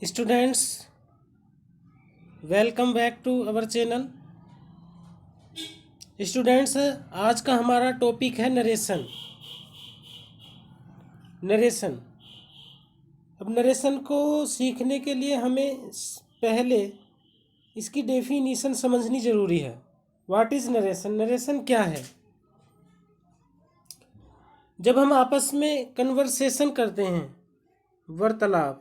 Students, welcome back to our channel. Students, आज का हमारा टॉपिक है नरेशन। अब नरेशन को सीखने के लिए हमें पहले इसकी डेफिनीशन समझनी ज़रूरी है। What is narration? नरेशन क्या है? जब हम आपस में कन्वर्सेशन करते हैं, वार्तालाप,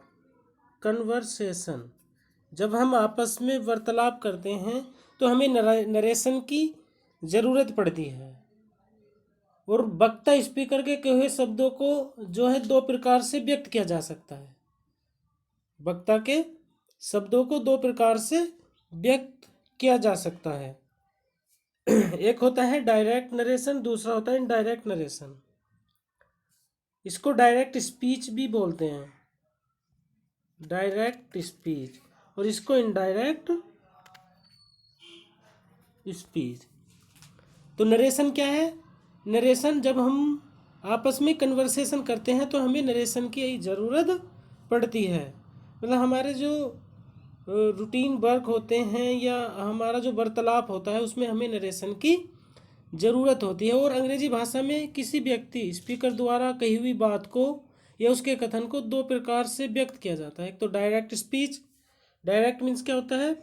कन्वर्सेशन, जब हम आपस में वार्तालाप करते हैं तो हमें नरेशन की ज़रूरत पड़ती है। और वक्ता स्पीकर के कहे हुए शब्दों को जो है दो प्रकार से व्यक्त किया जा सकता है। वक्ता के शब्दों को दो प्रकार से व्यक्त किया जा सकता है। एक होता है डायरेक्ट नरेशन, दूसरा होता है इनडायरेक्ट नरेशन। इसको डायरेक्ट स्पीच भी बोलते हैं, डायरेक्ट स्पीच, और इसको इनडायरेक्ट स्पीच। तो नरेशन क्या है? नरेशन, जब हम आपस में कन्वर्सेशन करते हैं तो हमें नरेशन की ज़रूरत पड़ती है। मतलब हमारे जो रूटीन वर्क होते हैं या हमारा जो वार्तालाप होता है उसमें हमें नरेशन की ज़रूरत होती है। और अंग्रेजी भाषा में किसी व्यक्ति स्पीकर द्वारा कही हुई बात को या उसके कथन को दो प्रकार से व्यक्त किया जाता है। एक तो डायरेक्ट स्पीच। डायरेक्ट मीन्स क्या होता है?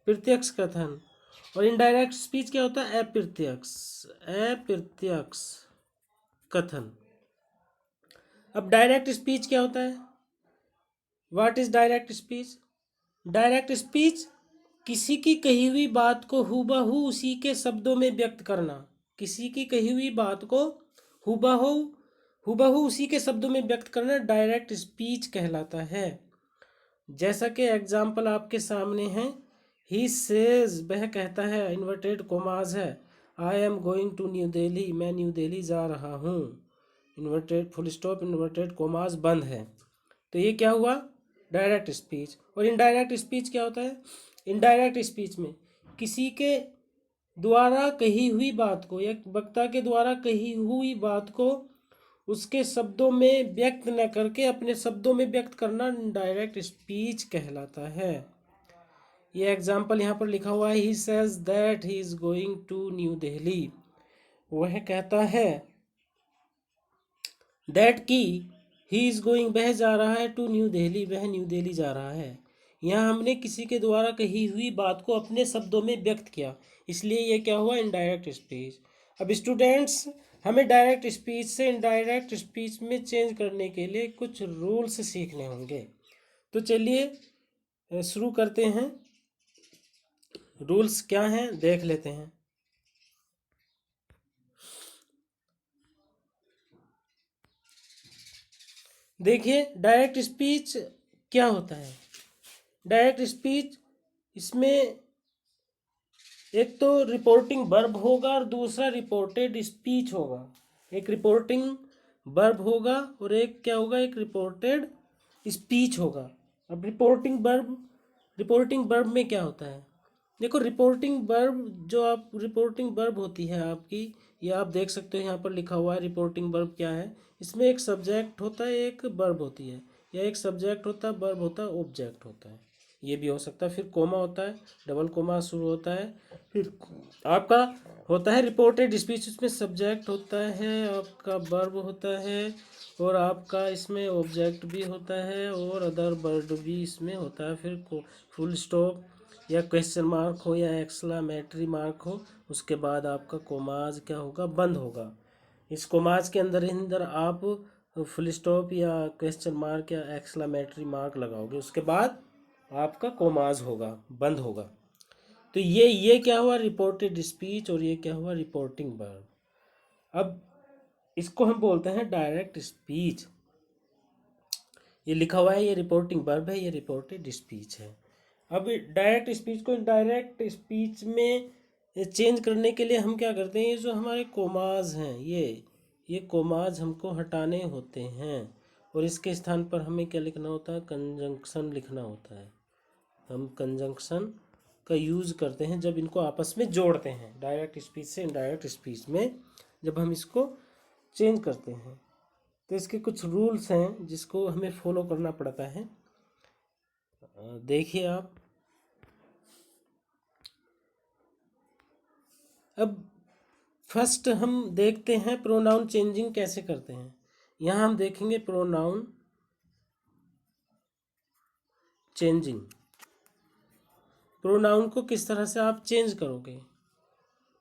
प्रत्यक्ष कथन। और इनडायरेक्ट स्पीच क्या होता है? अप्रत्यक्ष कथन। अब डायरेक्ट स्पीच क्या होता है? What is direct speech? Direct speech किसी की कही हुई बात को हूबहू उसी के शब्दों में व्यक्त करना। किसी की कही हुई बात को हूबहू उसी के शब्दों में व्यक्त करना डायरेक्ट स्पीच कहलाता है। जैसा कि एग्जाम्पल आपके सामने है, ही सेज, वह कहता है, इन्वर्टेड कोमाज है, I am going to new Delhi, मैं न्यू दिल्ली जा रहा हूँ, inverted full stop, inverted commas बंद है। तो ये क्या हुआ? Direct speech. और इनडायरेक्ट स्पीच क्या होता है? इनडायरेक्ट स्पीच में किसी के द्वारा कही हुई बात को या वक्ता के द्वारा कही हुई बात को उसके शब्दों में व्यक्त न करके अपने शब्दों में व्यक्त करना डायरेक्ट स्पीच कहलाता है। ये एग्जाम्पल यहाँ पर लिखा हुआ है, he says that he is going to new Delhi. वह कहता है दैट की ही इज गोइंग, वह जा रहा है, टू न्यू दिल्ली, वह न्यू दिल्ली जा रहा है। यहाँ हमने किसी के द्वारा कही हुई बात को अपने शब्दों में व्यक्त किया, इसलिए ये क्या हुआ? Indirect speech. अब स्टूडेंट्स, हमें डायरेक्ट स्पीच से इनडायरेक्ट स्पीच में चेंज करने के लिए कुछ रूल्स सीखने होंगे। तो चलिए शुरू करते हैं। रूल्स क्या हैं देख लेते हैं। देखिए, डायरेक्ट स्पीच क्या होता है। डायरेक्ट स्पीच, इसमें एक तो रिपोर्टिंग वर्ब होगा और दूसरा रिपोर्टेड स्पीच होगा। एक रिपोर्टिंग वर्ब होगा और एक क्या होगा? एक रिपोर्टेड स्पीच होगा। अब रिपोर्टिंग वर्ब में क्या होता है? देखो, रिपोर्टिंग वर्ब जो आप रिपोर्टिंग वर्ब होती है आपकी, ये आप देख सकते हो यहाँ पर लिखा हुआ है रिपोर्टिंग वर्ब क्या है। इसमें एक सब्जेक्ट होता है, एक वर्ब होती है, या एक सब्जेक्ट होता है, वर्ब होता है, ऑब्जेक्ट होता है, ये भी हो सकता है। फिर कोमा होता है, डबल कोमा शुरू होता है। फिर आपका होता है रिपोर्टेड स्पीच, इसमें सब्जेक्ट होता है, आपका वर्ब होता है, और आपका इसमें ऑब्जेक्ट भी होता है, और अदर वर्ड भी इसमें होता है। फिर फुल स्टॉप या क्वेश्चन मार्क हो या एक्सक्लेमेटरी मार्क हो, उसके बाद आपका कोमाज क्या होगा? बंद होगा। इस कोमाज के अंदर आप फुल स्टॉप या क्वेश्चन मार्क या एक्सक्लेमेटरी मार्क लगाओगे, उसके बाद आपका कोमाज होगा, बंद होगा। तो ये क्या हुआ? Reported speech. और ये क्या हुआ? Reporting verb. अब इसको हम बोलते हैं डायरेक्ट स्पीच। ये लिखा हुआ है, ये रिपोर्टिंग वर्ब है, ये रिपोर्टेड स्पीच है। अब डायरेक्ट स्पीच को इनडायरेक्ट स्पीच में चेंज करने के लिए हम क्या करते हैं? ये जो हमारे कोमाज हैं, ये कोमाज हमको हटाने होते हैं, और इसके स्थान पर हमें क्या लिखना होता है? कंजंक्शन लिखना होता है। हम कंजंक्शन का यूज़ करते हैं जब इनको आपस में जोड़ते हैं, डायरेक्ट स्पीच से इनडायरेक्ट स्पीच में जब हम इसको चेंज करते हैं। तो इसके कुछ रूल्स हैं जिसको हमें फॉलो करना पड़ता है। देखिए आप, अब फर्स्ट हम देखते हैं प्रोनाउन चेंजिंग कैसे करते हैं। यहाँ हम देखेंगे प्रोनाउन चेंजिंग, प्रोनाउन को किस तरह से आप चेंज करोगे।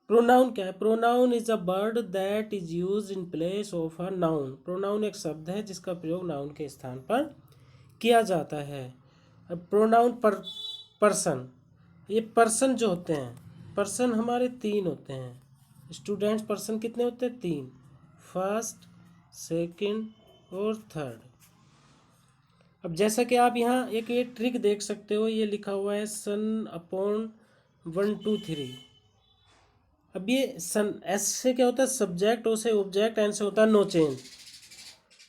प्रोनाउन क्या है? Pronoun is a word that is use in place of a noun. Pronoun एक शब्द है जिसका प्रयोग नाउन के स्थान पर किया जाता है। अब प्रोनाउन पर्सन, ये पर्सन जो होते हैं, पर्सन हमारे तीन होते हैं। स्टूडेंट्स पर्सन कितने होते हैं? तीन, फर्स्ट, सेकंड और थर्ड। अब जैसा कि आप यहाँ एक ये ट्रिक देख सकते हो, ये लिखा हुआ है सन अपॉन 1 2 3। अब ये सन, एस से क्या होता है? सब्जेक्ट, ओ से ऑब्जेक्ट, एन से होता है नो चेंज।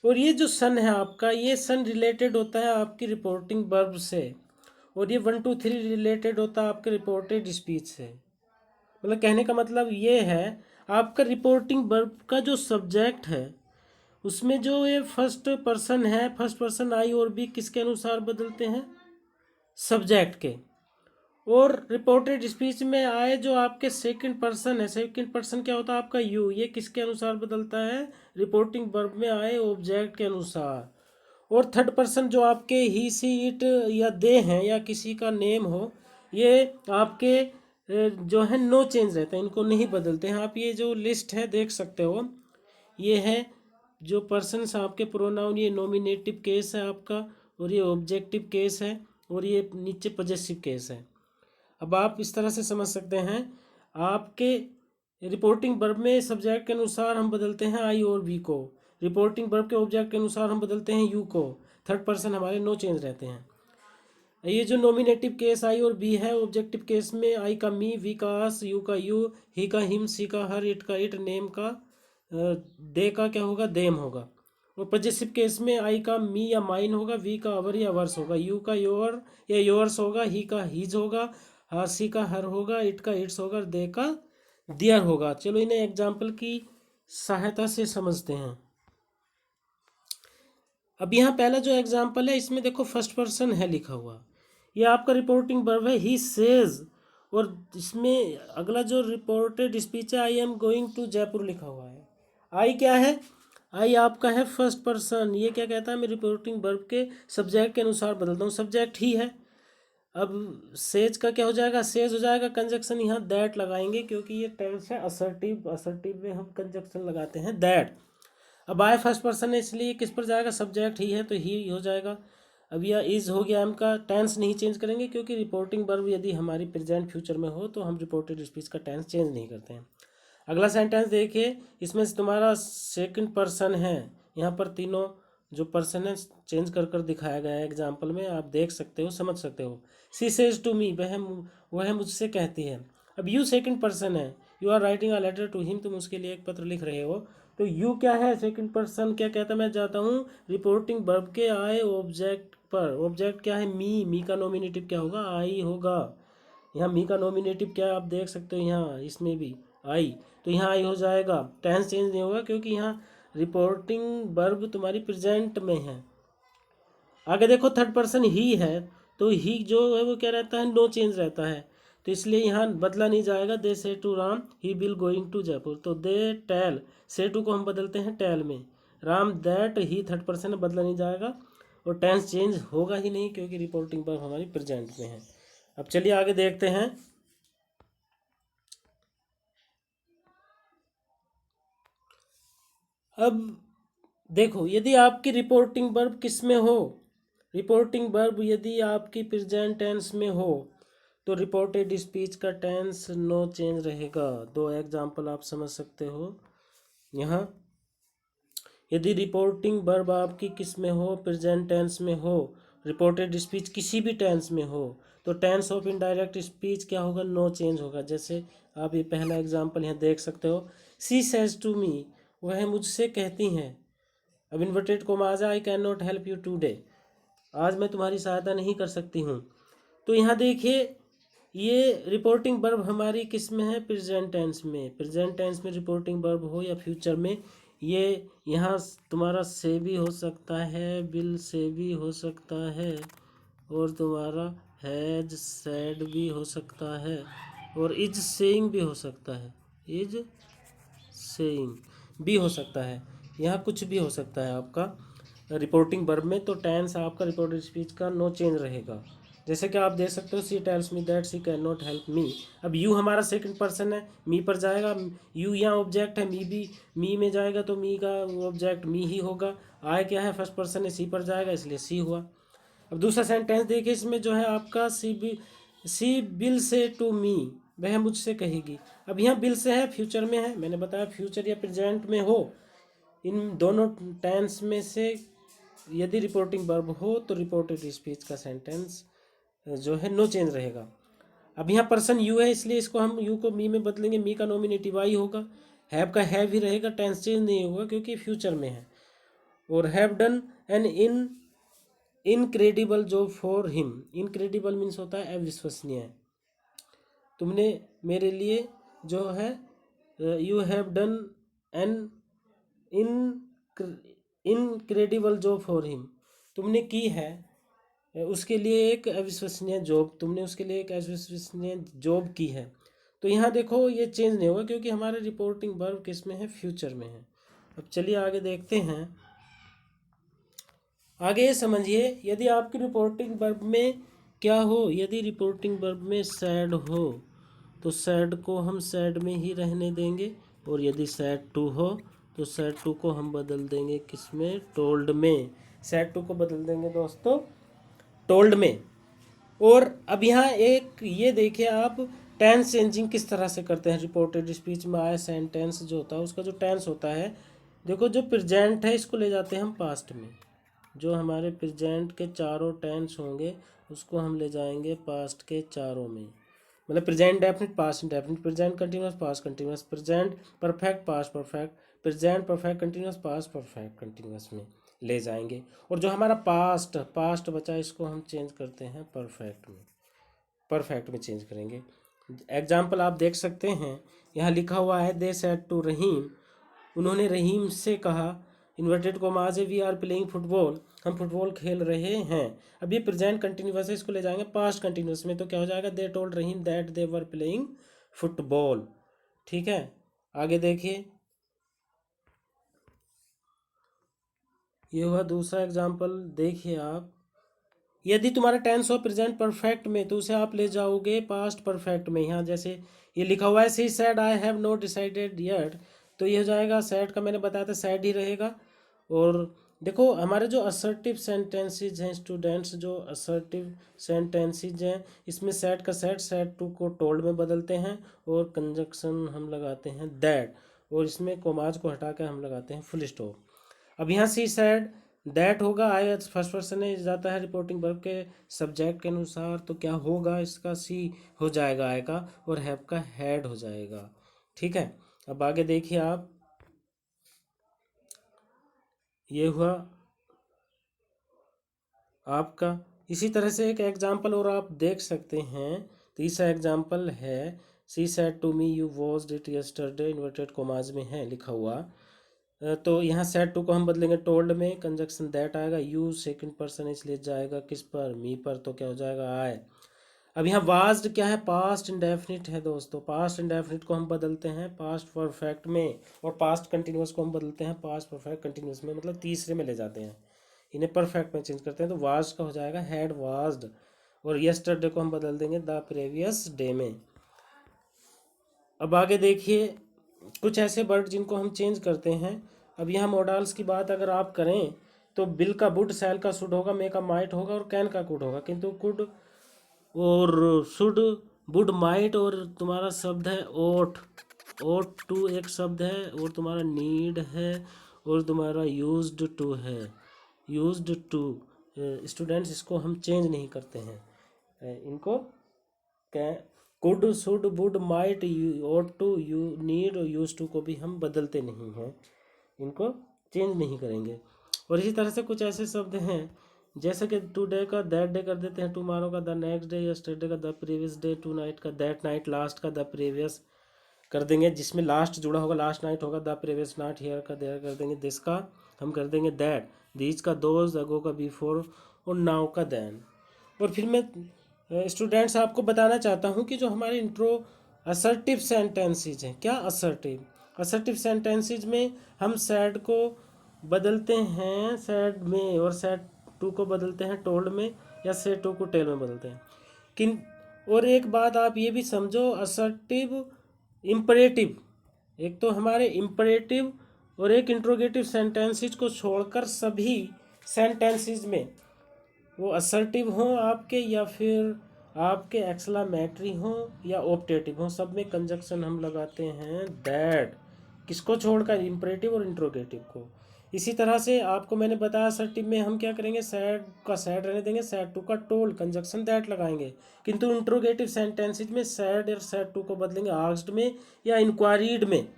और ये जो सन है आपका, ये सन रिलेटेड होता है आपकी रिपोर्टिंग वर्ब से, और ये 1 2 3 रिलेटेड होता है आपके रिपोर्टेड स्पीच से। मतलब कहने का मतलब ये है, आपका रिपोर्टिंग वर्ब का जो सब्जेक्ट है उसमें जो ये फर्स्ट पर्सन है, फर्स्ट पर्सन आई और बी किसके अनुसार बदलते हैं? सब्जेक्ट के। और रिपोर्टेड स्पीच में आए जो आपके सेकंड पर्सन है, सेकंड पर्सन क्या होता है आपका? यू, ये किसके अनुसार बदलता है? रिपोर्टिंग वर्ब में आए ऑब्जेक्ट के अनुसार। और थर्ड पर्सन जो आपके ही, सी, इट या दे हैं या किसी का नेम हो, ये आपके जो है नो चेंज रहते हैं, इनको नहीं बदलते हैं। आप ये जो लिस्ट है देख सकते हो, ये है जो पर्सन्स आपके प्रोनाउन, ये नॉमिनेटिव केस है आपका, और ये ऑब्जेक्टिव केस है, और ये नीचे पॉजेसिव केस है। अब आप इस तरह से समझ सकते हैं, आपके रिपोर्टिंग वर्ब में सब्जेक्ट के अनुसार हम बदलते हैं आई और वी को, रिपोर्टिंग वर्ब के ऑब्जेक्ट के अनुसार हम बदलते हैं यू को, थर्ड पर्सन हमारे नो चेंज रहते हैं। ये जो नॉमिनेटिव केस आई और बी है, ऑब्जेक्टिव केस में आई का मी, वी का अस, यू का यू, ही का हिम, सी का हर, इट का इट, नेम का दे का क्या होगा? देम होगा। और पॉजेसिव केस में आई का मी या माइन होगा, वी का अवर या वर्स होगा, यू का योर या योर्स होगा, ही का हीज होगा, सी का हर होगा, इट का इट्स होगा, दे का दियर होगा। चलो इन्हें एग्जाम्पल की सहायता से समझते हैं। अब यहाँ पहला जो एग्जाम्पल है, इसमें देखो फर्स्ट पर्सन है लिखा हुआ, ये आपका रिपोर्टिंग वर्ब है ही सेज। और इसमें अगला जो रिपोर्टेड स्पीच है, I am going to Jaipur लिखा हुआ है। आई क्या है? आई आपका है फर्स्ट पर्सन। ये क्या कहता है? मैं रिपोर्टिंग वर्ब के सब्जेक्ट के अनुसार बदलता हूँ, सब्जेक्ट ही है। अब सेज का क्या हो जाएगा? सेज हो जाएगा। कंजक्शन यहाँ दैट लगाएंगे क्योंकि ये टेंस है असर्टिव, असर्टिव में हम कंजक्शन लगाते हैं दैट। अब आए फर्स्ट पर्सन है इसलिए किस पर जाएगा? सब्जेक्ट ही है तो ही हो जाएगा। अब यह इज हो गया, एम का टेंस नहीं चेंज करेंगे क्योंकि रिपोर्टिंग वर्ब यदि हमारी प्रेजेंट फ्यूचर में हो तो हम रिपोर्टेड स्पीच का टेंस चेंज नहीं करते हैं। अगला सेंटेंस देखिए, इसमें तुम्हारा सेकंड पर्सन है, यहाँ पर तीनों जो पर्सन है चेंज कर कर दिखाया गया है एग्जाम्पल में, आप देख सकते हो, समझ सकते हो। सी सेज टू मी, वह मुझसे कहती है। अब यू सेकंड पर्सन है, you are writing a letter to him, तुम उसके लिए एक पत्र लिख रहे हो। तो यू क्या है? सेकंड पर्सन क्या कहता है? मैं जाता हूँ रिपोर्टिंग वर्ब के आए ऑब्जेक्ट पर। ऑब्जेक्ट क्या है? मी का नॉमिनेटिव क्या होगा? आई होगा। यहाँ मी का नॉमिनेटिव क्या है आप देख सकते हो, यहाँ इसमें भी आई, तो यहाँ आई हो जाएगा। टेंस चेंज नहीं होगा क्योंकि यहाँ रिपोर्टिंग वर्ब तुम्हारी प्रेजेंट में है। आगे देखो थर्ड पर्सन ही है, तो ही जो है वो क्या रहता है? नो चेंज रहता है, तो इसलिए यहाँ बदला नहीं जाएगा। They say to Ram he will going to Jaipur, तो दे टेल, से टू को हम बदलते हैं टेल में, Ram that, he third person है, बदला नहीं जाएगा और टेंस चेंज होगा ही नहीं क्योंकि रिपोर्टिंग वर्ब हमारी प्रेजेंट में है। अब चलिए आगे देखते हैं। अब देखो, यदि आपकी रिपोर्टिंग वर्ब किस में हो, रिपोर्टिंग वर्ब यदि आपकी प्रेजेंट टेंस में हो तो रिपोर्टेड स्पीच का टेंस नो चेंज रहेगा। दो एग्जांपल आप समझ सकते हो यहाँ। यदि रिपोर्टिंग वर्ब आपकी किस में हो? प्रेजेंट टेंस में हो, रिपोर्टेड स्पीच किसी भी टेंस में हो, तो टेंस ऑफ इनडायरेक्ट स्पीच क्या होगा? नो चेंज होगा। जैसे आप ये पहला एग्जांपल यहाँ देख सकते हो, सी सेज टू मी, वह मुझसे कहती हैं। अब inverted commas, I can not help you today, आज मैं तुम्हारी सहायता नहीं कर सकती हूँ। तो यहाँ देखिए, ये रिपोर्टिंग वर्ब हमारी किस में है? प्रेजेंट टेंस में। प्रेजेंट टेंस में रिपोर्टिंग वर्ब हो या फ्यूचर में, ये यहाँ तुम्हारा से भी हो सकता है, बिल से भी हो सकता है, और तुम्हारा हैज सैड भी हो सकता है, और इज सेइंग भी हो सकता है, इज सेइंग भी हो सकता है। यहाँ कुछ भी हो सकता है आपका रिपोर्टिंग वर्ब में। तो टेंस आपका रिपोर्टेड स्पीच का नो चेंज रहेगा। जैसे कि आप देख सकते हो, she tells me that she can not help me. अब यू हमारा सेकंड पर्सन है, मी पर जाएगा। यू यहाँ ऑब्जेक्ट है, मी भी मी में जाएगा तो मी का ऑब्जेक्ट मी ही होगा। आई क्या है, फर्स्ट पर्सन है, सी पर जाएगा इसलिए सी हुआ। अब दूसरा सेंटेंस देखिए, इसमें जो है आपका सी बिल से टू मी, वह मुझसे कहेगी। अब यहाँ बिल से है, फ्यूचर में है, मैंने बताया फ्यूचर या प्रेजेंट में हो, इन दोनों टेंस में से यदि रिपोर्टिंग वर्ब हो तो रिपोर्टेड स्पीच का सेंटेंस जो है नो चेंज रहेगा। अब यहाँ पर्सन यू है, इसलिए इसको हम यू को मी में बदलेंगे, मी का नॉमिनेटिव आई होगा, हैव का हैव ही रहेगा, टेंस चेंज नहीं होगा क्योंकि फ्यूचर में है। और have done an incredible job for him. Incredible means होता है अविश्वसनीय। तुमने मेरे लिए जो है, you have done an incredible job for him, तुमने की है उसके लिए एक अविश्वसनीय जॉब, तुमने उसके लिए एक अविश्वसनीय जॉब की है। तो यहाँ देखो ये चेंज नहीं होगा क्योंकि हमारे रिपोर्टिंग वर्ब किस में है, फ्यूचर में है। अब चलिए आगे देखते हैं। आगे ये समझिए, यदि आपकी रिपोर्टिंग वर्ब में क्या हो, यदि रिपोर्टिंग वर्ब में सैड हो तो सैड को हम सैड में ही रहने देंगे, और यदि सैड टू हो तो सैड टू को हम बदल देंगे किस में, टोल्ड में। सैड टू को बदल देंगे दोस्तों टोल्ड में। और अब यहाँ एक ये देखिए आप, टेंस चेंजिंग किस तरह से करते हैं रिपोर्टेड स्पीच में। आया सेंटेंस जो होता है उसका जो टेंस होता है, देखो जो प्रेजेंट है इसको ले जाते हैं हम पास्ट में। जो हमारे प्रेजेंट के चारों टेंस होंगे उसको हम ले जाएंगे पास्ट के चारों में। मतलब present definite, past indefinite, present continuous, past continuous, present perfect, past perfect, present perfect continuous, past perfect continuous में ले जाएंगे। और जो हमारा पास्ट पास्ट बचा इसको हम चेंज करते हैं परफेक्ट में, परफेक्ट में चेंज करेंगे। एग्जाम्पल आप देख सकते हैं, यहाँ लिखा हुआ है दे सेड टू रहीम, उन्होंने रहीम से कहा, इन्वर्टेड कोमास है, वी आर प्लेइंग फुटबॉल, हम फुटबॉल खेल रहे हैं। अब ये प्रेजेंट कंटिन्यूस है, इसको ले जाएंगे पास्ट कंटिन्यूस में, तो क्या हो जाएगा, they told Rahim that they were playing football. ठीक है, आगे देखिए, ये हुआ दूसरा एग्जाम्पल। देखिए आप, यदि तुम्हारा टेंस हो प्रेजेंट परफेक्ट में तो उसे आप ले जाओगे पास्ट परफेक्ट में। यहाँ जैसे ये लिखा हुआ है she said I have not decided yet, तो ये हो जाएगा सैड का, मैंने बताया था सैड ही रहेगा। और देखो हमारे जो असर्टिव सेंटेंसेज हैं स्टूडेंट्स, जो असर्टिव सेंटेंसेज हैं इसमें सैड का सैड टू को टोल्ड में बदलते हैं, और कंजक्शन हम लगाते हैं दैट, और इसमें कोमाज को हटा कर हम लगाते हैं फुल स्टॉप। अब यहाँ सी सैड दैट होगा, आई फर्स्ट पर्सन में जाता है रिपोर्टिंग वर्ब के सब्जेक्ट के अनुसार, तो क्या होगा इसका, सी हो जाएगा आय का, और हैव का हैड हो जाएगा। ठीक है, अब आगे देखिए आप, ये हुआ आपका। इसी तरह से एक एग्जाम्पल और आप देख सकते हैं, तीसरा एग्जाम्पल है she said to me you washed it yesterday, inverted commas में है लिखा हुआ। तो यहाँ सेड टू को हम बदलेंगे टोल्ड में, कंजक्शन दैट आएगा, यू सेकंड पर्सन इसलिए जाएगा किस पर, मी पर, तो क्या हो जाएगा आए। अब यहाँ वाज्ड क्या है, पास्ट इंडेफिनिट है दोस्तों, पास्ट इंडेफिनिट को हम बदलते हैं पास्ट परफेक्ट में, और पास्ट कंटिन्यूस को हम बदलते हैं पास्ट परफेक्ट कंटिन्यूस में, मतलब तीसरे में ले जाते हैं, इन्हें परफेक्ट में चेंज करते हैं। तो वाज्ड का हो जाएगा हैड वाज्ड, और यस्टरडे को हम बदल देंगे द प्रीवियस डे में। अब आगे देखिए कुछ ऐसे वर्ड जिनको हम चेंज करते हैं। अब यहाँ मॉडल्स की बात अगर आप करें तो बिल का वुड, सैल का शुड होगा, मे का माइट होगा, और कैन का कुड होगा, किंतु कुड और शुड, वुड, माइट, और तुम्हारा शब्द है ओट, ओट टू एक शब्द है, और तुम्हारा नीड है, और तुम्हारा यूज्ड टू है, यूज्ड टू। स्टूडेंट्स इसको हम चेंज नहीं करते हैं, इनको could, should, would, might, ought to, you, need और यूज टू को भी हम बदलते नहीं हैं, इनको चेंज नहीं करेंगे। और इसी तरह से कुछ ऐसे शब्द हैं जैसे कि टुडे का दैट डे कर देते हैं, टुमारो का द नेक्स्ट डे, यस्टरडे का the previous day, tonight का दैट नाइट, लास्ट का द प्रीवियस कर देंगे, जिसमें लास्ट जुड़ा होगा, लास्ट नाइट होगा, द प्रीवियस नाइट, हियर का देयर कर देंगे, दिस का हम कर देंगे दैट, दीज का दोज, अगो का बिफोर और नाउ का देन। और फिर मैं स्टूडेंट्स आपको बताना चाहता हूँ कि जो हमारे इंट्रो असर्टिव सेंटेंसेज हैं, क्या असर्टिव सेंटेंसेज में हम सैड को बदलते हैं सैड में, और सैड टू को बदलते हैं टोल्ड में, या सैड टू को टेल में बदलते हैं। किन और एक बात आप ये भी समझो, असर्टिव इम्परेटिव, एक तो हमारे इम्परेटिव और एक इंट्रोगेटिव सेंटेंसेज को छोड़कर सभी सेंटेंसेज में, वो असर्टिव हों आपके या फिर आपके एक्सक्लेमेटरी हों या ऑप्टेटिव हों, सब में कंजक्शन हम लगाते हैं दैट, किसको छोड़कर, इम्परेटिव और इंट्रोगेटिव को। इसी तरह से आपको मैंने बताया असर्टिव में हम क्या करेंगे, सैड का सैड रहने देंगे, सैड टू का टोल्ड, कंजक्शन दैट लगाएंगे। किंतु इंट्रोगेटिव सेंटेंसेज में सैड और सैड टू को बदलेंगे आस्क्ड में या इंक्वायरीड में।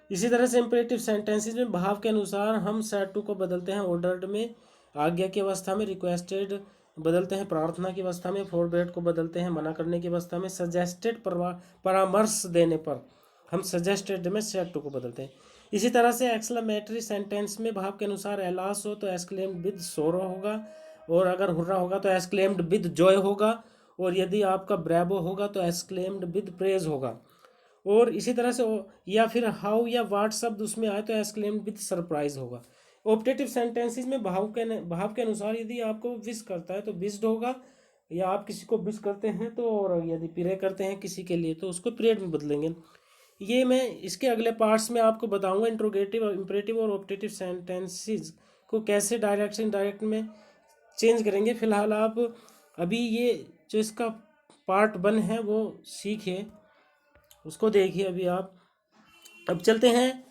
इसी तरह से इंपरेटिव सेंटेंसेज में भाव के अनुसार हम सैड टू को बदलते हैं ऑर्डर्ड में, आज्ञा की अवस्था में रिक्वेस्टेड बदलते हैं प्रार्थना की अवस्था में, फॉरबेड को बदलते हैं मना करने की अवस्था में, सजेस्टेड परामर्श देने पर हम सजेस्टेड में सैड टू को बदलते हैं। इसी तरह से एक्सक्लेमेटरी सेंटेंस में भाव के अनुसार एलास हो तो एक्सक्लेम्ड विद सोरो होगा, और अगर हुर्रा होगा तो एक्सक्लेम्ड विद जॉय होगा, और यदि आपका ब्रेवो होगा तो एक्सक्लेम्ड विद प्रेज होगा। और इसी तरह से या फिर हाउ या वाट शब्द उसमें आए तो एक्सक्लेम्ड विद सरप्राइज होगा। ऑप्टेटिव सेंटेंसेस में भाव के अनुसार यदि आपको विश करता है तो विश्ड होगा, या आप किसी को विश करते हैं तो, और यदि प्रे करते हैं किसी के लिए तो उसको प्रेड में बदलेंगे। ये मैं इसके अगले पार्ट्स में आपको बताऊंगा इंट्रोगेटिव, इम्परेटिव और ऑप्टेटिव सेंटेंसेस को कैसे डायरेक्ट से इनडायरेक्ट में चेंज करेंगे। फिलहाल आप अभी ये जो इसका पार्ट 1 है वो सीखिए, उसको देखिए अभी आप। अब चलते हैं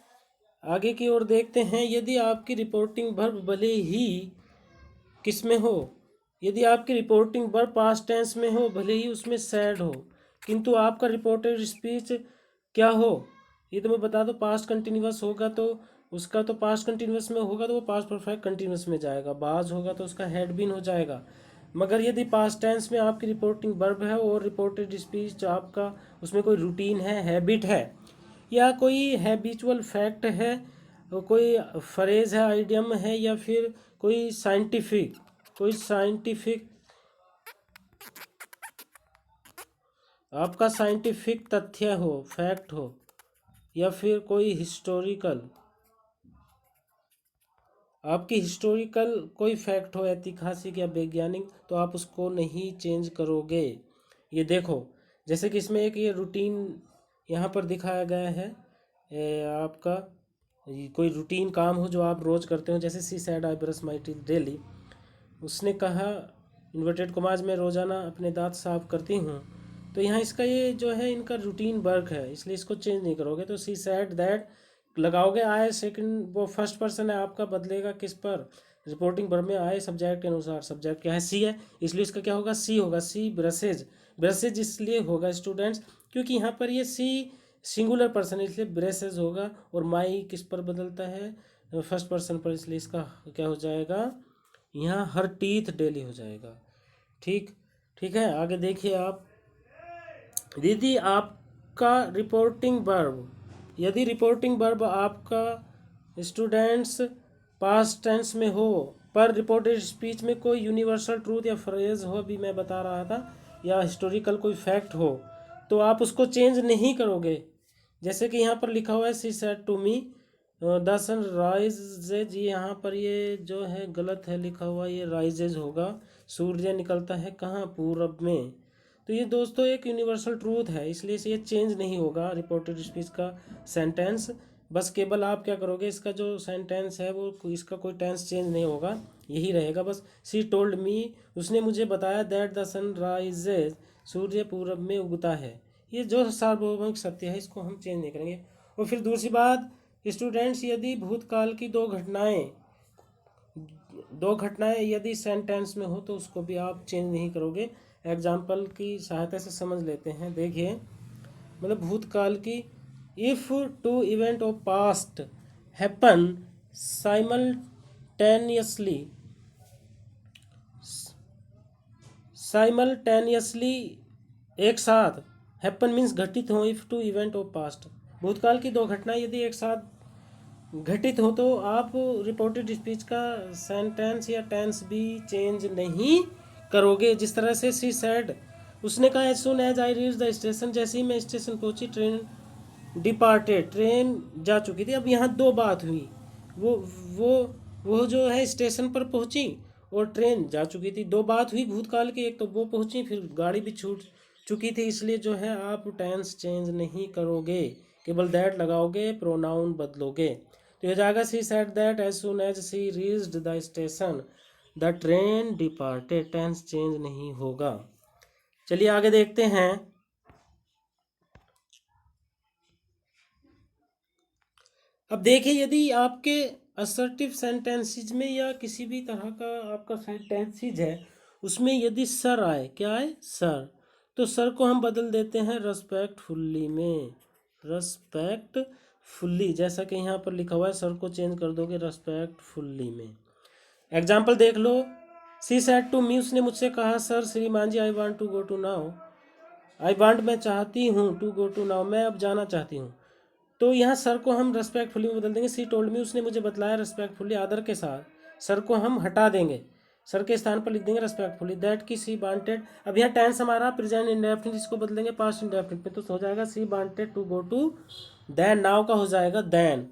आगे की ओर, देखते हैं यदि आपकी रिपोर्टिंग वर्ब भले ही किस में हो, यदि आपकी रिपोर्टिंग वर्ब पास्ट टेंस में हो, भले ही उसमें सैड हो, किंतु आपका रिपोर्टेड स्पीच क्या हो, ये तो मैं बता दूं, पास्ट कंटिन्यूअस होगा तो उसका तो पास्ट कंटिन्यूअस में होगा तो वो पास्ट परफेक्ट कंटिन्यूअस में जाएगा, बाज होगा तो उसका हैड बीन हो जाएगा। मगर यदि पास्ट टेंस में आपकी रिपोर्टिंग वर्ब है और रिपोर्टेड स्पीच आपका उसमें कोई रूटीन है, हैबिट है, या कोई हैबिचुअल फैक्ट है, कोई फ्रेज है, आइडियम है, या फिर कोई साइंटिफिक आपका साइंटिफिक तथ्य हो, फैक्ट हो, या फिर कोई हिस्टोरिकल कोई फैक्ट हो, ऐतिहासिक या वैज्ञानिक, तो आप उसको नहीं चेंज करोगे। ये देखो, जैसे कि इसमें एक ये रूटीन यहाँ पर दिखाया गया है, आपका कोई रूटीन काम हो जो आप रोज़ करते हो, जैसे she said I brush my teeth daily, उसने कहा इन्वर्टेड कॉमाज में रोज़ाना अपने दांत साफ करती हूँ, तो यहाँ इसका ये जो है इनका रूटीन वर्क है, इसलिए इसको चेंज नहीं करोगे। तो सी सैड दैट लगाओगे, आए सेकंड वो फर्स्ट पर्सन है आपका, बदलेगा किस पर, रिपोर्टिंग वर्ब में आए सब्जेक्ट के अनुसार, सब्जेक्ट क्या है, सी है, इसलिए इसका क्या होगा, सी होगा। सी ब्रशेज, ब्रशेज इसलिए होगा स्टूडेंट्स क्योंकि यहाँ पर ये सी सिंगुलर पर्सन है, इसलिए ब्रशेज होगा, और माई किस पर बदलता है, फर्स्ट पर्सन पर, इसलिए इसका क्या हो जाएगा, यहाँ हर टीथ डेली हो जाएगा। ठीक ठीक है, आगे देखिए आप। यदि आपका रिपोर्टिंग वर्ब आपका स्टूडेंट्स पास्ट टेंस में हो, पर रिपोर्टेड स्पीच में कोई यूनिवर्सल ट्रूथ या फ्रेज हो, अभी मैं बता रहा था, या हिस्टोरिकल कोई फैक्ट हो, तो आप उसको चेंज नहीं करोगे। जैसे कि यहाँ पर लिखा हुआ है she said to me the sun rises, यहाँ पर ये जो है गलत है लिखा हुआ, ये राइजेज होगा, सूर्य निकलता है कहाँ, पूरब में। तो ये दोस्तों एक यूनिवर्सल ट्रूथ है, इसलिए ये चेंज नहीं होगा रिपोर्टेड स्पीच का सेंटेंस। बस केवल आप क्या करोगे, इसका जो सेंटेंस है वो इसका कोई टेंस चेंज नहीं होगा, यही रहेगा बस। सी टोल्ड मी, उसने मुझे बताया, दैट द सन राइजेज, सूर्य पूरब में उगता है। ये जो सार्वभौमिक सत्य है इसको हम चेंज नहीं करेंगे। और फिर दूसरी बात स्टूडेंट्स, यदि भूतकाल की दो घटनाएं यदि सेंटेंस में हो तो उसको भी आप चेंज नहीं करोगे। एग्जाम्पल की सहायता से समझ लेते हैं, देखिए, मतलब भूतकाल की, if two event of past happen simultaneously एक साथ, हैपन मीन्स घटित हो, if two event of past, भूतकाल की दो घटनाएं यदि एक साथ घटित हो तो आप रिपोर्टेड स्पीच का सेंटेंस या टेंस भी चेंज नहीं करोगे। जिस तरह से सी सेड, उसने कहा as soon as I reach the station, जैसे ही मैं स्टेशन पहुंची ट्रेन डिपार्टेड, ट्रेन जा चुकी थी। अब यहाँ दो बात हुई, वो वो वो जो है स्टेशन पर पहुंची और ट्रेन जा चुकी थी। दो बात हुई भूतकाल की, एक तो वो पहुंची, फिर गाड़ी भी छूट चुकी थी। इसलिए जो है आप टेंस चेंज नहीं करोगे, केवल दैट लगाओगे, प्रोनाउन बदलोगे। तो ये जाएगा she said that as soon as she reached the station the train departed, tense change नहीं होगा। चलिए आगे देखते हैं। अब देखिए, यदि आपके असर्टिव सेंटेंसेज में या किसी भी तरह का आपका सेंटेंसेज है, उसमें यदि सर आए, क्या आए, सर, तो सर को हम बदल देते हैं रेस्पेक्टफुल्ली में, रेस्पेक्टफुल्ली, जैसा कि यहाँ पर लिखा हुआ है, सर को चेंज कर दोगे रेस्पेक्टफुल्ली में। एग्जाम्पल देख लो, सी सेड टू मी, उसने मुझसे कहा सर श्रीमान ji I want to go to now, I want मैं चाहती हूँ, टू गो टू नाउ मैं अब जाना चाहती हूँ। तो यहाँ सर को हम रेस्पेक्टफुली में बदल देंगे, सी टोल्ड मी, उसने मुझे बतलाया, रेस्पेक्टफुली आदर के साथ, सर को हम हटा देंगे, सर के स्थान पर लिख देंगे रेस्पेक्टफुली। दैट की सी वांटेड, अब यहाँ टेंस हमारा प्रेजेंट इंडेफिनिट, इसको बदलेंगे पास्ट इंडेफिनिट में, तो हो जाएगा she wanted to go to then, now का हो जाएगा देन।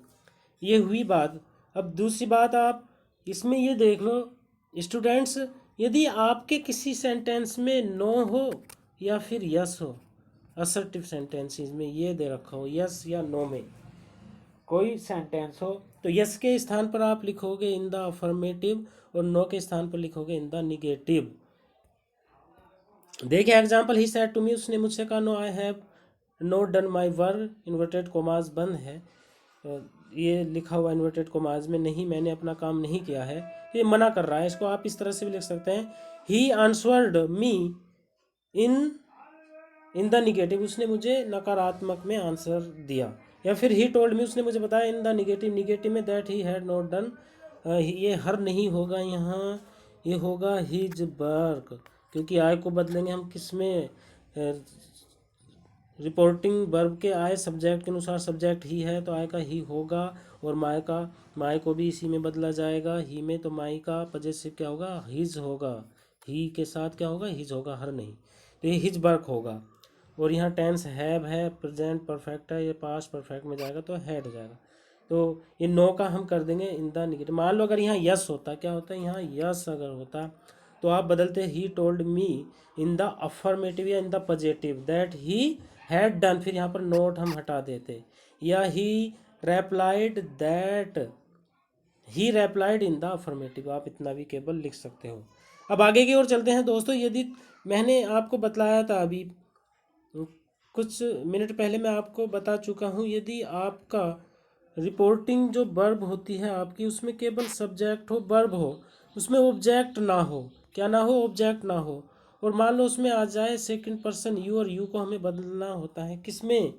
ये हुई बात। अब दूसरी बात, आप इसमें ये देख लो स्टूडेंट्स, यदि आपके किसी सेंटेंस में नो हो या फिर यस हो, असर्टिव सेंटेंसेस में ये दे रखा हो यस या नो में कोई सेंटेंस हो, तो यस के स्थान पर आप लिखोगे इन द अफर्मेटिव और नो के स्थान पर लिखोगे इन द निगेटिव। देखिए example, he said to me, उसने मुझसे कहा no I have not done my work, inverted commas बंद है, ये लिखा हुआ इन्वर्टेड कोमास में, नहीं मैंने अपना काम नहीं किया है, ये मना कर रहा है। इसको आप इस तरह से भी लिख सकते हैं, he answered me in the negative, उसने मुझे नकारात्मक में आंसर दिया। या फिर ही टोल्ड मी, उसने मुझे बताया इन द निगेटिव, निगेटिव में that he had not done, ये हर नहीं होगा यहाँ, ये होगा हिज वर्क, क्योंकि आय को बदलेंगे हम किस में, रिपोर्टिंग वर्ब के आय सब्जेक्ट के अनुसार, सब्जेक्ट ही है तो आय का ही होगा, और माय को भी इसी में बदला जाएगा, ही में, तो माई का पजेसिव क्या होगा, हिज होगा, ही के साथ क्या होगा, हिज होगा, हर नहीं, तो ये हिज वर्क होगा। और यहाँ टेंस हैव है, प्रेजेंट परफेक्ट है, ये पास्ट परफेक्ट में जाएगा तो हैड जाएगा। तो ये नो का हम कर देंगे इन द निगेटिव। मान लो अगर यहाँ यस होता, क्या होता है यहाँ यस अगर होता, तो आप बदलते ही told me in the affirmative या in the positive that he had done, फिर यहाँ पर नोट हम हटा देते, या he replied that he replied in the affirmative, आप इतना भी केवल लिख सकते हो। अब आगे की ओर चलते हैं दोस्तों। यदि मैंने आपको बतलाया था अभी कुछ मिनट पहले, मैं आपको बता चुका हूँ, यदि आपका रिपोर्टिंग जो वर्ब होती है आपकी, उसमें केवल सब्जेक्ट हो, वर्ब हो, उसमें ऑब्जेक्ट ना हो, क्या ना हो, ऑब्जेक्ट ना हो, और मान लो उसमें आ जाए सेकंड पर्सन यू, और यू को हमें बदलना होता है किसमें,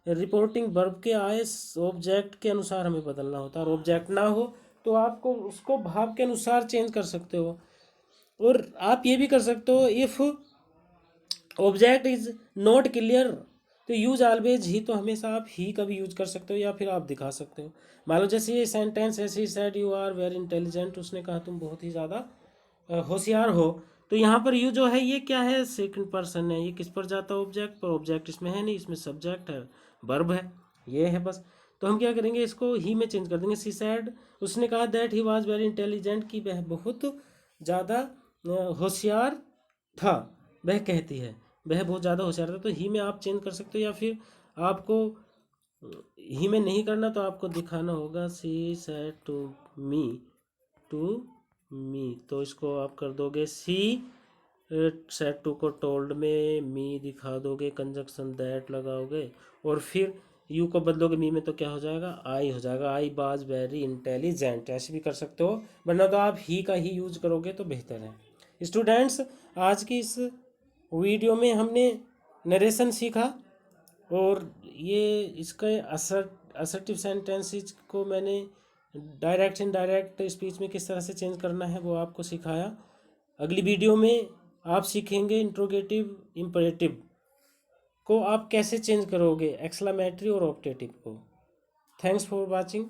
रिपोर्टिंग वर्ब के आए ऑब्जेक्ट के अनुसार हमें बदलना होता है, और ऑब्जेक्ट ना हो तो आपको उसको भाव के अनुसार चेंज कर सकते हो। और आप ये भी कर सकते हो, if object is not clear तो यूज ऑलवेज ही, तो हमेशा आप ही का भी यूज कर सकते हो, या फिर आप दिखा सकते हो। मान लो जैसे ये सेंटेंस है, she said you are very intelligent, उसने कहा तुम बहुत ही ज़्यादा होशियार हो, तो यहाँ पर यू जो है ये क्या है, सेकंड पर्सन है, ये किस पर जाता है, ऑब्जेक्ट पर, ऑब्जेक्ट इसमें है नहीं, इसमें सब्जेक्ट है, वर्ब है, ये है बस। तो हम क्या करेंगे, इसको ही में चेंज कर देंगे। सी सेड, उसने कहा that he was very intelligent, कि वह बहुत ज़्यादा होशियार था, वह कहती है वह बहुत ज़्यादा होशियार था, तो ही में आप चेंज कर सकते हो, या फिर आपको ही में नहीं करना तो आपको दिखाना होगा सी सेड टू मी, तो इसको आप कर दोगे सी सेड टू को टोल्ड में, मी दिखा दोगे, कंजक्शन दैट लगाओगे, और फिर यू को बदलोगे मी में, तो क्या हो जाएगा, आई हो जाएगा, आई वाज वेरी इंटेलिजेंट, ऐसे भी कर सकते हो, वरना तो आप ही का ही यूज करोगे तो बेहतर है। स्टूडेंट्स, आज की इस वीडियो में हमने नरेशन सीखा, और ये इसके असर्टिव सेंटेंसेस को मैंने डायरेक्ट इनडायरेक्ट स्पीच में किस तरह से चेंज करना है वो आपको सिखाया। अगली वीडियो में आप सीखेंगे इंट्रोगेटिव इम्परेटिव को आप कैसे चेंज करोगे, एक्सक्लेमेटरी और ऑक्टेटिव को। Thanks for watching.